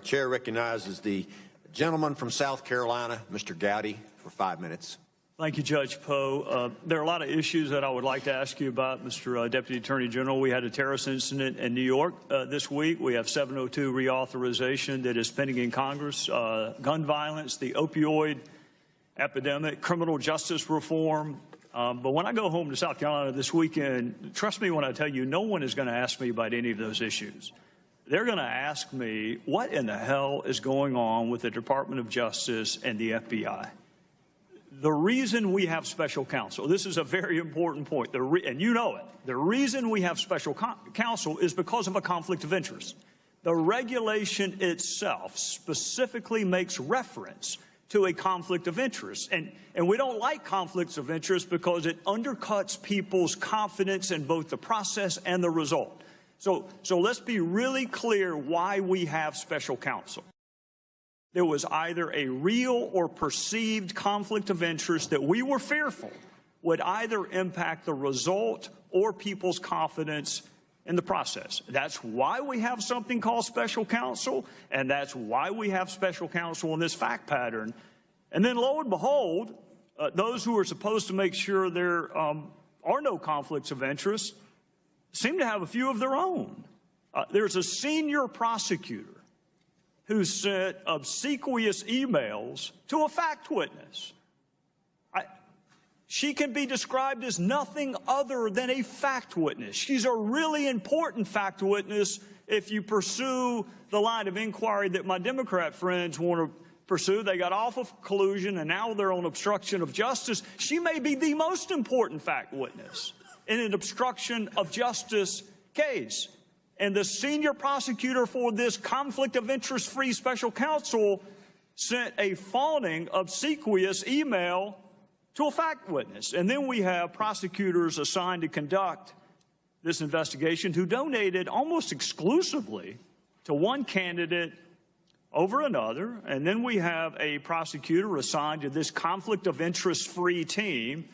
Chair recognizes the gentleman from South Carolina, Mr. Gowdy, for 5 minutes. Thank you, Judge Poe. There are a lot of issues that I would like to ask you about, Mr. Deputy Attorney General. We had a terrorist incident in New York this week. We have 702 reauthorization that is pending in Congress. Gun violence, the opioid epidemic, criminal justice reform. But when I go home to South Carolina this weekend, trust me when I tell you, no one is going to ask me about any of those issues. They're going to ask me, what in the hell is going on with the Department of Justice and the FBI? The reason we have special counsel, this is a very important point, and you know it, the reason we have special counsel is because of a conflict of interest. The regulation itself specifically makes reference to a conflict of interest. And we don't like conflicts of interest because it undercuts people's confidence in both the process and the result. So let's be really clear why we have special counsel. There was either a real or perceived conflict of interest that we were fearful would either impact the result or people's confidence in the process. That's why we have something called special counsel, and that's why we have special counsel in this fact pattern. And then lo and behold, those who are supposed to make sure there are no conflicts of interest seem to have a few of their own. There's a senior prosecutor who sent obsequious emails to a fact witness. She can be described as nothing other than a fact witness. She's a really important fact witness if you pursue the line of inquiry that my Democrat friends want to pursue. They got off of collusion and now they're on obstruction of justice. She may be the most important fact witness in an obstruction of justice case. And the senior prosecutor for this conflict of interest-free special counsel sent a fawning, obsequious email to a fact witness. And then we have prosecutors assigned to conduct this investigation who donated almost exclusively to one candidate over another. And then we have a prosecutor assigned to this conflict of interest-free team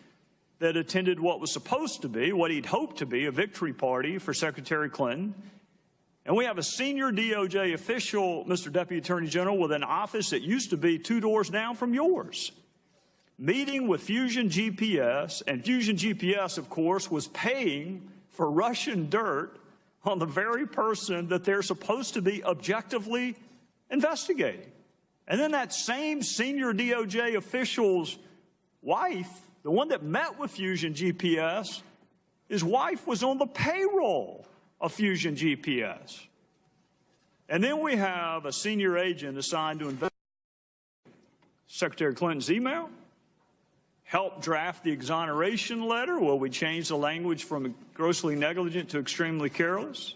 that attended what was supposed to be, what he'd hoped to be, a victory party for Secretary Clinton. And we have a senior DOJ official, Mr. Deputy Attorney General, with an office that used to be 2 doors down from yours, meeting with Fusion GPS. And Fusion GPS, of course, was paying for Russian dirt on the very person that they're supposed to be objectively investigating. And then that same senior DOJ official's wife, the one that met with Fusion GPS, his wife was on the payroll of Fusion GPS. And then we have a senior agent assigned to investigate Secretary Clinton's email, help draft the exoneration letter where we changed the language from grossly negligent to extremely careless,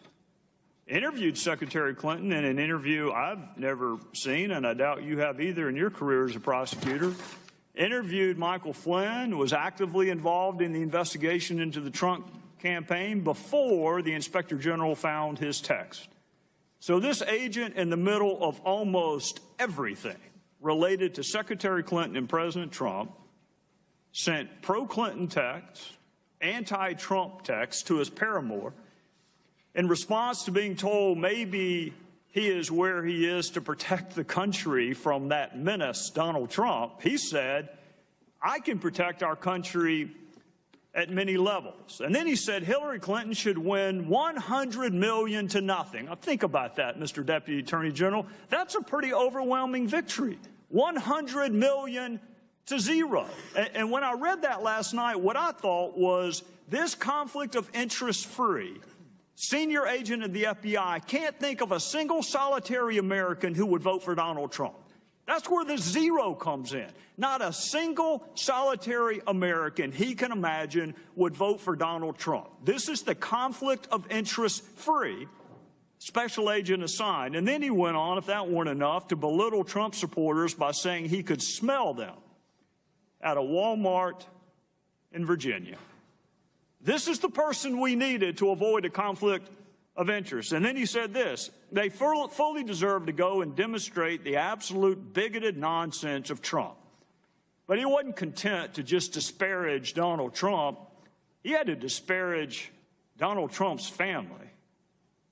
interviewed Secretary Clinton in an interview I've never seen, and I doubt you have either in your career as a prosecutor, interviewed Michael Flynn, was actively involved in the investigation into the Trump campaign before the Inspector General found his text. So this agent, in the middle of almost everything related to Secretary Clinton and President Trump, sent pro-Clinton texts, anti-Trump texts to his paramour in response to being told maybe he is where he is to protect the country from that menace, Donald Trump. He said, I can protect our country at many levels. And then he said Hillary Clinton should win 100 million to nothing. Now think about that, Mr. Deputy Attorney General. That's a pretty overwhelming victory. 100 million to 0. And when I read that last night, what I thought was this conflict of interest free senior agent of the FBI can't think of a single solitary American who would vote for Donald Trump. That's where the 0 comes in. Not a single solitary American he can imagine would vote for Donald Trump. This is the conflict of interest free special agent assigned. And then he went on, if that weren't enough, to belittle Trump supporters by saying he could smell them at a Walmart in Virginia. This is the person we needed to avoid a conflict of interest. And then he said this, they fully deserve to go and demonstrate the absolute bigoted nonsense of Trump. But he wasn't content to just disparage Donald Trump. He had to disparage Donald Trump's family.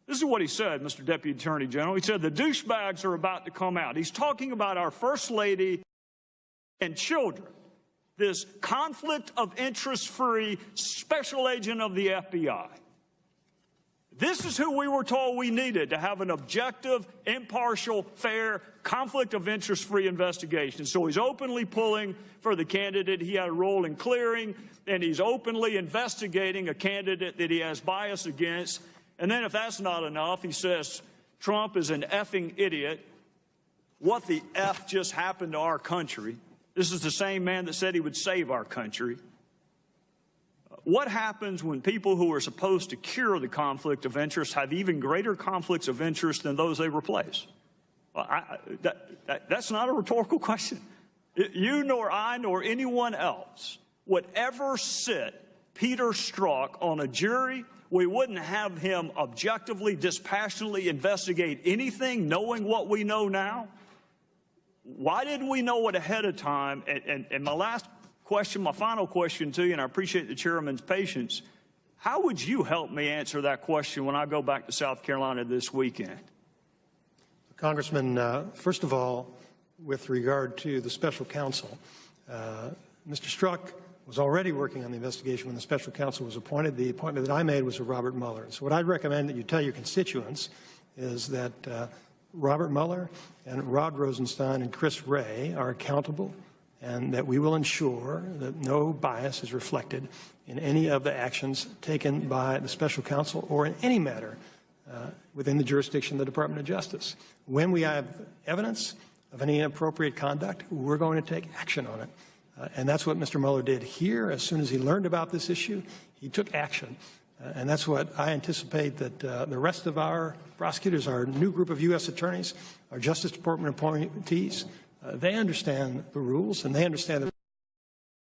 This is what he said, Mr. Deputy Attorney General. He said the douchebags are about to come out. He's talking about our First Lady and children, this conflict of interest-free special agent of the FBI. This is who we were told we needed to have an objective, impartial, fair, conflict of interest-free investigation. So he's openly pulling for the candidate he had a role in clearing, and he's openly investigating a candidate that he has bias against. And then if that's not enough, he says Trump is an effing idiot. What the F just happened to our country? This is the same man that said he would save our country. What happens when people who are supposed to cure the conflict of interest have even greater conflicts of interest than those they replace? That's not a rhetorical question. You nor I nor anyone else would ever sit Peter Strzok on a jury. We wouldn't have him objectively, dispassionately investigate anything, knowing what we know now. Why didn't we know it ahead of time? And my last question, my final question to you, and I appreciate the chairman's patience, how would you help me answer that question when I go back to South Carolina this weekend? Congressman, first of all, with regard to the special counsel, Mr. Strzok was already working on the investigation when the special counsel was appointed. The appointment that I made was of Robert Mueller. So what I'd recommend that you tell your constituents is that Robert Mueller and Rod Rosenstein and Chris Wray are accountable, and that we will ensure that no bias is reflected in any of the actions taken by the special counsel or in any matter within the jurisdiction of the Department of Justice. When we have evidence of any inappropriate conduct, we're going to take action on it. And that's what Mr. Mueller did here. As soon as he learned about this issue, he took action. And that's what I anticipate that the rest of our prosecutors, our new group of U.S. attorneys, our Justice Department appointees, they understand the rules and they understand the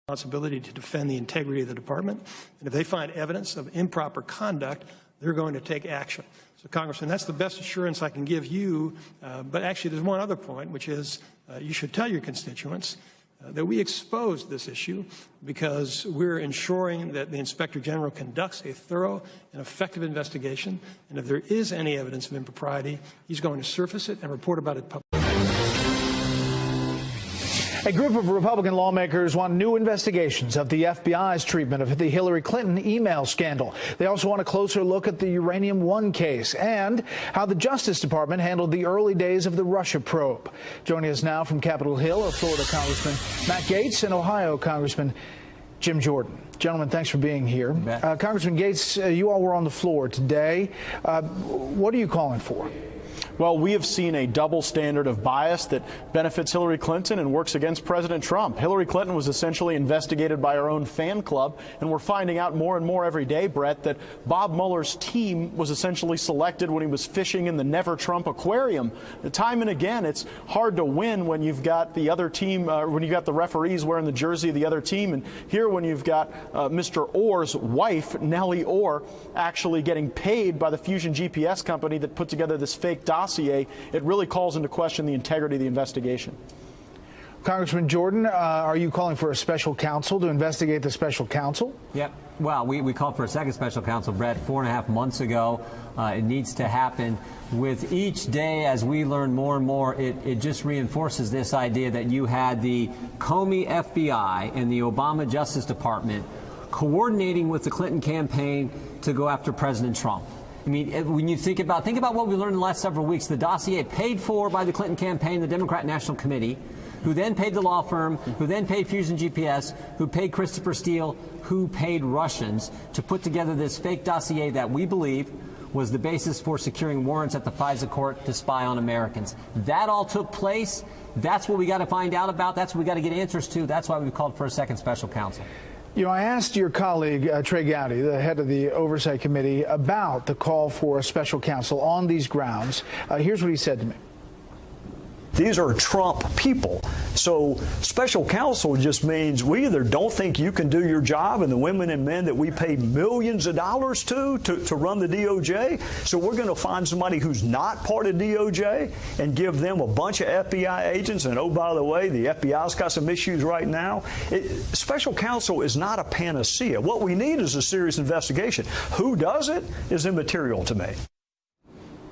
responsibility to defend the integrity of the department. And if they find evidence of improper conduct, they're going to take action. So, Congressman, that's the best assurance I can give you. But actually, there's one other point, which is you should tell your constituents that we exposed this issue because we're ensuring that the Inspector General conducts a thorough and effective investigation. And if there is any evidence of impropriety, he's going to surface it and report about it publicly. A group of Republican lawmakers want new investigations of the FBI's treatment of the Hillary Clinton email scandal. They also want a closer look at the Uranium One case and how the Justice Department handled the early days of the Russia probe. Joining us now from Capitol Hill are Florida Congressman Matt Gaetz and Ohio Congressman Jim Jordan. Gentlemen, thanks for being here. Congressman Gaetz, you all were on the floor today. What are you calling for? Well, we have seen a double standard of bias that benefits Hillary Clinton and works against President Trump. Hillary Clinton was essentially investigated by her own fan club, and we're finding out more and more every day, Brett, that Bob Mueller's team was essentially selected when he was fishing in the Never Trump aquarium. Time and again, it's hard to win when you've got the other team, when you've got the referees wearing the jersey of the other team, and here when you've got Mr. Orr's wife, Nellie Orr, actually getting paid by the Fusion GPS company that put together this fake dossier, it really calls into question the integrity of the investigation. Congressman Jordan, are you calling for a special counsel to investigate the special counsel? Yep. Well, we called for a second special counsel, Brett, 4.5 months ago. It needs to happen. With each day, as we learn more and more, it just reinforces this idea that you had the Comey FBI and the Obama Justice Department coordinating with the Clinton campaign to go after President Trump. I mean, when you think about what we learned in the last several weeks, the dossier paid for by the Clinton campaign, the Democrat National Committee, who then paid the law firm, who then paid Fusion GPS, who paid Christopher Steele, who paid Russians to put together this fake dossier that we believe was the basis for securing warrants at the FISA court to spy on Americans. That all took place. That's what we got to find out about. That's what we got to get answers to. That's why we called for a second special counsel. You know, I asked your colleague, Trey Gowdy, the head of the Oversight Committee, about the call for a special counsel on these grounds. Here's what he said to me. These are Trump people. So special counsel just means we either don't think you can do your job, and the women and men that we pay millions of dollars to run the DOJ, so we're going to find somebody who's not part of DOJ and give them a bunch of FBI agents. And oh, by the way, the FBI's got some issues right now. Special counsel is not a panacea. What we need is a serious investigation. Who does it is immaterial to me.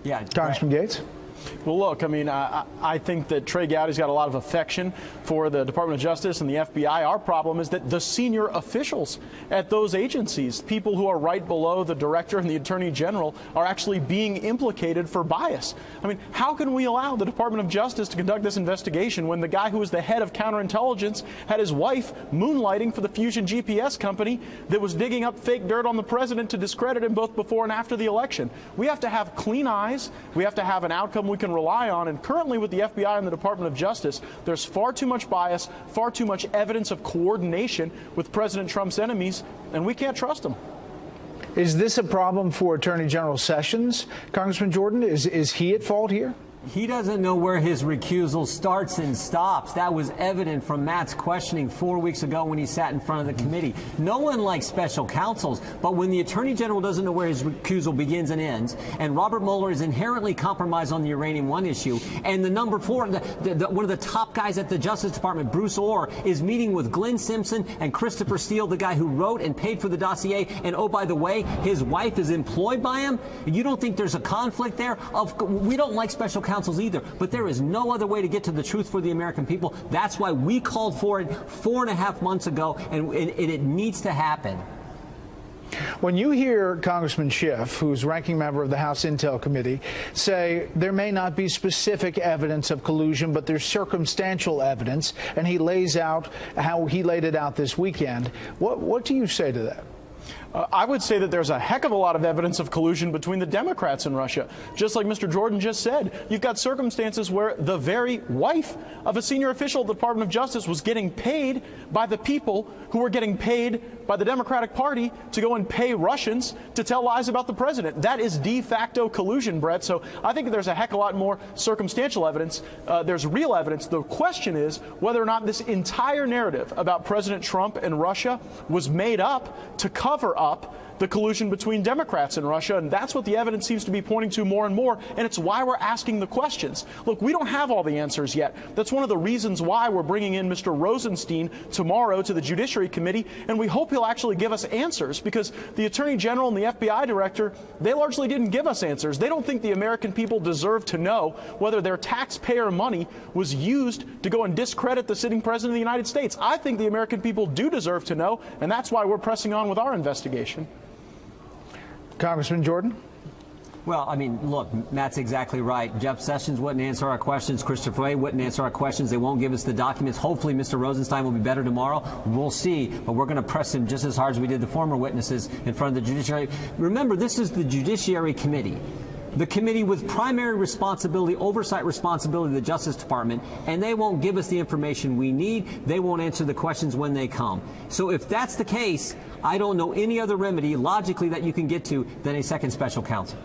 Yeah, Congressman Gates? Well, look, I mean, I think that Trey Gowdy's got a lot of affection for the Department of Justice and the FBI. Our problem is that the senior officials at those agencies, people who are right below the director and the attorney general, are actually being implicated for bias. I mean, how can we allow the Department of Justice to conduct this investigation when the guy who was the head of counterintelligence had his wife moonlighting for the Fusion GPS company that was digging up fake dirt on the president to discredit him both before and after the election? We have to have clean eyes. We have to have an outcome we can rely on. And currently with the FBI and the Department of Justice, there's far too much bias, far too much evidence of coordination with President Trump's enemies, and we can't trust them. Is this a problem for Attorney General Sessions, Congressman Jordan? Is he at fault here? He doesn't know where his recusal starts and stops. That was evident from Matt's questioning 4 weeks ago when he sat in front of the committee. No one likes special counsels, but when the Attorney General doesn't know where his recusal begins and ends, and Robert Mueller is inherently compromised on the Uranium One issue, and the number four, one of the top guys at the Justice Department, Bruce Orr, is meeting with Glenn Simpson and Christopher Steele, the guy who wrote and paid for the dossier, and oh, by the way, his wife is employed by him. You don't think there's a conflict there? We don't like special counsels either, but there is no other way to get to the truth for the American people. That's why we called for it 4.5 months ago, and it needs to happen. When you hear Congressman Schiff, who's ranking member of the House Intel Committee, say there may not be specific evidence of collusion, but there's circumstantial evidence, and he lays out how he laid it out this weekend, what do you say to that? I would say that there's a heck of a lot of evidence of collusion between the Democrats and Russia. Just like Mr. Jordan just said, you've got circumstances where the very wife of a senior official at the Department of Justice was getting paid by the people who were getting paid by the Democratic Party to go and pay Russians to tell lies about the president. That is de facto collusion, Brett. So I think there's a heck of a lot more circumstantial evidence. There's real evidence. The question is whether or not this entire narrative about President Trump and Russia was made up to cover up the collusion between Democrats and Russia, and that's what the evidence seems to be pointing to more and more, and it's why we're asking the questions. Look, we don't have all the answers yet. That's one of the reasons why we're bringing in Mr. Rosenstein tomorrow to the Judiciary Committee, and we hope he'll actually give us answers, because the Attorney General and the FBI Director, they largely didn't give us answers. They don't think the American people deserve to know whether their taxpayer money was used to go and discredit the sitting President of the United States. I think the American people do deserve to know, and that's why we're pressing on with our investigation. Congressman Jordan? Well, I mean, look, Matt's exactly right. Jeff Sessions wouldn't answer our questions. Christopher Wray wouldn't answer our questions. They won't give us the documents. Hopefully, Mr. Rosenstein will be better tomorrow. We'll see. But we're going to press him just as hard as we did the former witnesses in front of the Judiciary. Remember, this is the Judiciary Committee. The committee with primary responsibility, oversight responsibility of the Justice Department, and they won't give us the information we need. They won't answer the questions when they come. So if that's the case, I don't know any other remedy logically that you can get to than a second special counsel.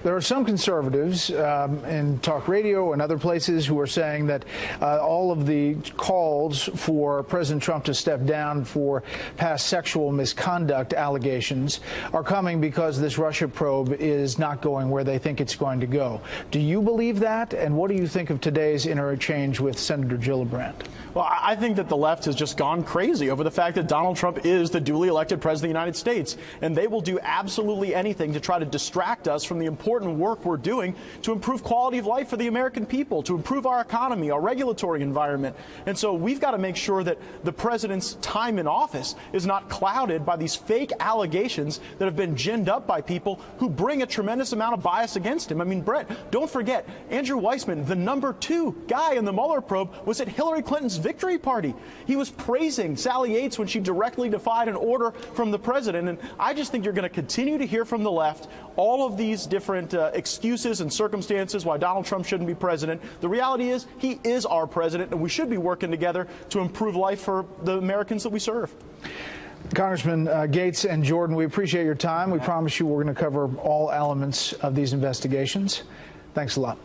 There are some conservatives in talk radio and other places who are saying that all of the calls for President Trump to step down for past sexual misconduct allegations are coming because this Russia probe is not going where they think it's going to go. Do you believe that? And what do you think of today's interchange with Senator Gillibrand? Well, I think that the left has just gone crazy over the fact that Donald Trump is the duly elected president of the United States, and they will do absolutely anything to try to distract us from the important work we're doing to improve quality of life for the American people, to improve our economy, our regulatory environment. And so we've got to make sure that the president's time in office is not clouded by these fake allegations that have been ginned up by people who bring a tremendous amount of bias against him. I mean, Brett, don't forget, Andrew Weissman, the #2 guy in the Mueller probe, was at Hillary Clinton's victory party. He was praising Sally Yates when she directly defied an order from the president. And I just think you're going to continue to hear from the left all of these different excuses and circumstances why Donald Trump shouldn't be president. The reality is he is our president, and we should be working together to improve life for the Americans that we serve. Congressman Gates and Jordan, we appreciate your time. We promise you we're going to cover all elements of these investigations. Thanks a lot.